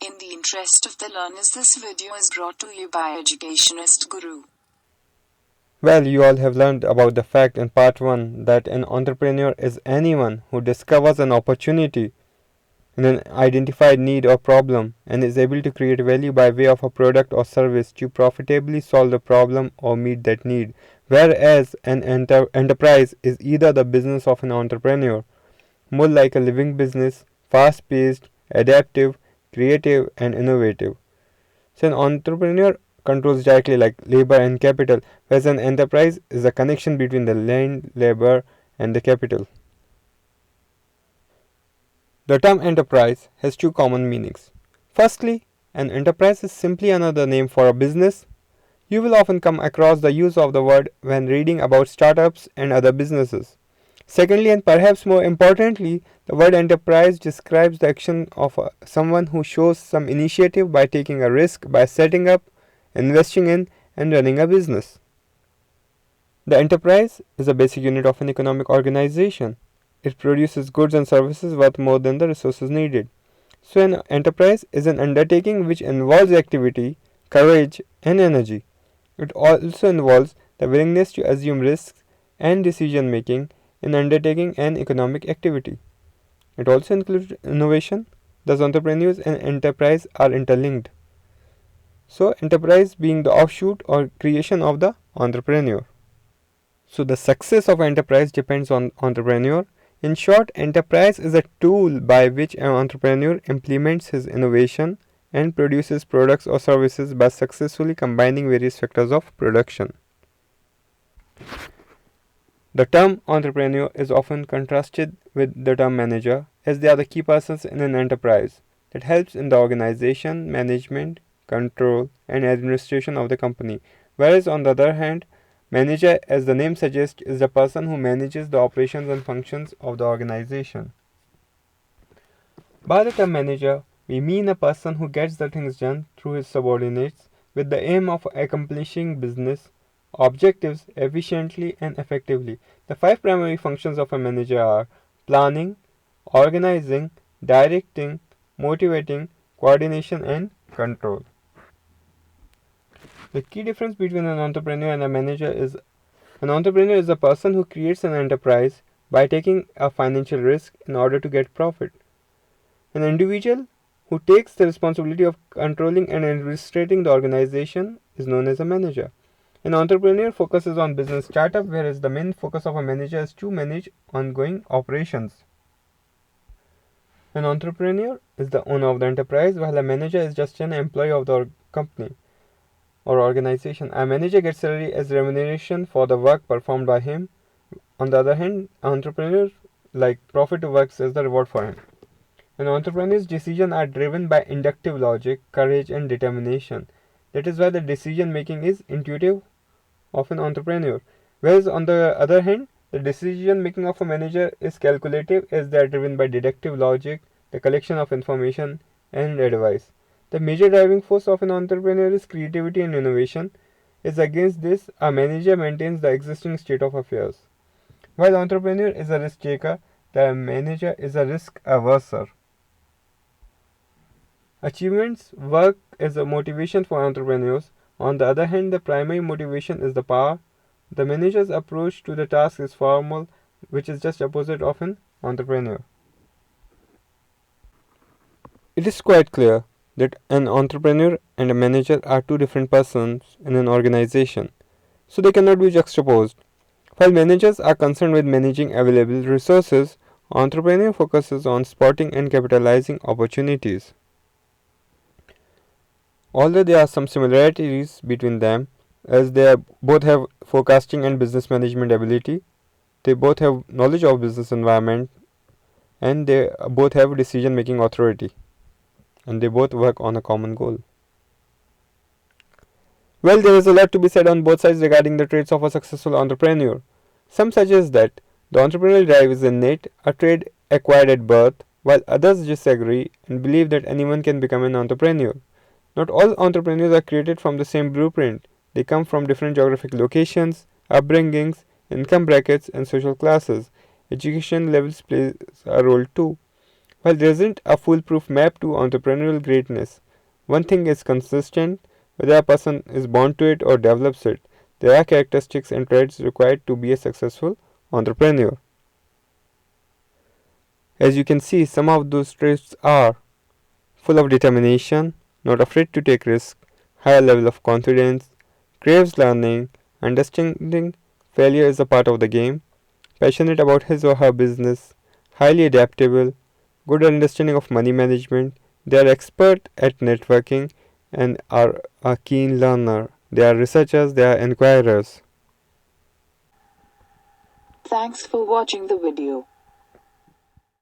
In the interest of the learners, this video is brought to you by Educationist Guru. Well, you all have learned about the fact in part 1 that an entrepreneur is anyone who discovers an opportunity in an identified need or problem and is able to create value by way of a product or service to profitably solve the problem or meet that need. Whereas an enterprise is either the business of an entrepreneur, more like a living business, fast paced, adaptive, creative, and innovative. So, an entrepreneur controls directly like labor and capital, whereas an enterprise is a connection between the land, labor, and the capital. The term enterprise has two common meanings. Firstly, an enterprise is simply another name for a business. You will often come across the use of the word when reading about startups and other businesses. Secondly, and perhaps more importantly, the word enterprise describes the action of someone who shows some initiative by taking a risk by setting up, investing in, and running a business. The enterprise is a basic unit of an economic organization. It produces goods and services worth more than the resources needed. So, an enterprise is an undertaking which involves activity, courage, and energy. It also involves the willingness to assume risks and decision making in undertaking an economic activity. It also includes innovation. Thus, entrepreneurs and enterprise are interlinked. So, enterprise being the offshoot or creation of the entrepreneur. So, the success of enterprise depends on entrepreneur. In short, enterprise is a tool by which an entrepreneur implements his innovation and produces products or services by successfully combining various factors of production. The term entrepreneur is often contrasted with the term manager, as they are the key persons in an enterprise that helps in the organization, management, control, and administration of the company, whereas on the other hand, manager, as the name suggests, is the person who manages the operations and functions of the organization. By the term manager, we mean a person who gets the things done through his subordinates with the aim of accomplishing business objectives efficiently and effectively. The 5 primary functions of a manager are planning, organizing, directing, motivating, coordination, and control. The key difference between an entrepreneur and a manager is an entrepreneur is a person who creates an enterprise by taking a financial risk in order to get profit. An individual who takes the responsibility of controlling and administrating the organization is known as a manager. An entrepreneur focuses on business startup, whereas the main focus of a manager is to manage ongoing operations. An entrepreneur is the owner of the enterprise, while a manager is just an employee of the company or organization. A manager gets salary as remuneration for the work performed by him. On the other hand, an entrepreneur like profit works as the reward for him. An entrepreneur's decisions are driven by inductive logic, courage, and determination. That is why the decision making is intuitive of an entrepreneur. Whereas on the other hand, the decision making of a manager is calculative, as they are driven by deductive logic, the collection of information, and advice. The major driving force of an entrepreneur is creativity and innovation. Is against this, a manager maintains the existing state of affairs. While the entrepreneur is a risk taker, the manager is a risk averser. Achievements work as a motivation for entrepreneurs. On the other hand, the primary motivation is the power. The manager's approach to the task is formal, which is just opposite of an entrepreneur. It is quite clear that an entrepreneur and a manager are two different persons in an organization, so they cannot be juxtaposed. While managers are concerned with managing available resources, entrepreneur focuses on spotting and capitalizing opportunities. Although there are some similarities between them, as they both have forecasting and business management ability, they both have knowledge of business environment, and they both have decision making authority, and they both work on a common goal. Well, there is a lot to be said on both sides regarding the traits of a successful entrepreneur. Some suggest that the entrepreneurial drive is innate, a trait acquired at birth, while others disagree and believe that anyone can become an entrepreneur. Not all entrepreneurs are created from the same blueprint. They come from different geographic locations, upbringings, income brackets, and social classes. Education levels plays a role too. While there isn't a foolproof map to entrepreneurial greatness, one thing is consistent: whether a person is born to it or develops it, there are characteristics and traits required to be a successful entrepreneur. As you can see, some of those traits are full of determination, not afraid to take risks, high level of confidence, craves learning, understanding failure is a part of the game, passionate about his or her business, highly adaptable, good understanding of money management. They are expert at networking and are a keen learner. They are researchers, they are inquirers. Thanks for watching the video.